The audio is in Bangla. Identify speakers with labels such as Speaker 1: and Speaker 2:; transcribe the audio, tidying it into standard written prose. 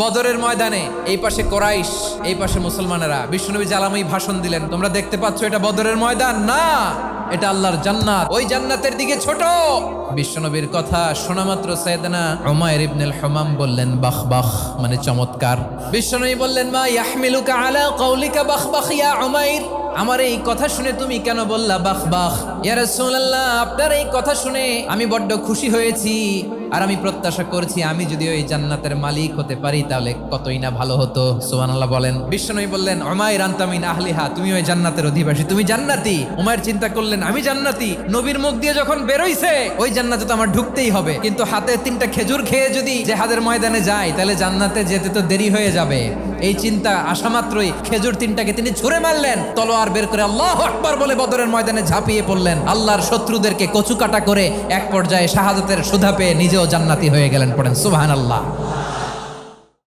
Speaker 1: বদরের ময়দানে এই পাশে কোরাইশ, এই পাশে মুসলমানেরা। বিশ্বনবী জালাময়ী ভাষণ দিলেন, তোমরা দেখতে পাচ্ছ এটা বদরের ময়দান না, এটা আল্লাহর জান্নাত, ওই জান্নাতের দিকে ছোট। বিশ্বনবীর কথা শোনা মাত্র সাইয়েদনা উমাইর ইবনুল হুমাম বললেন বাখ বাখ, মানে চমৎকার। বিশ্বনবী বললেন মা ইয়াহমিলুকা আলা কওলিকা বাখ বাখ ইয়া উমাইর, আমার এই কথা শুনে তুমি কেন বললা বাখ বাখ? ইয়া রাসূলুল্লাহ, আপনার এই কথা শুনে আমি বড্ড খুশি হয়েছি, আর আমি প্রত্যাশা করছি আমি যদি ওই জান্নাতের মালিক হতে পারি তাহলে কতই না ভালো হতো। সুবহানাল্লাহ বলেন। বিশ্বনবী বললেন উমাইর আনতা মিন আহলিহা, তুমি ওই জান্নাতের অধিবাসী, তুমি জান্নাতি। উমাইর চিন্তা করলেন আমি জান্নাতি, নবীর মুখ দিয়ে যখন বেরোইছে ওই জান্নাতে তো আমার ঢুকতেই হবে, কিন্তু হাতে 3টা খেজুর খেয়ে যদি জেহাদের ময়দানে যাই তাহলে জান্নাতে যেতে তো দেরি হয়ে যাবে। এই চিন্তা আসা মাত্রই খেজুর 3টাকে তিনি ছুঁড়ে মারলেন, তলোয়ার বের করে আল্লাহু আকবার বলে বদরের ময়দানে ঝাঁপিয়ে পড়লেন। আল্লাহর শত্রুদেরকে কচুকাটা করে এক পর্যায়ে শাহাদাতের সুধা পেয়ে নিজেও জান্নাতি হয়ে গেলেন। পড়েন সুবহানাল্লাহ।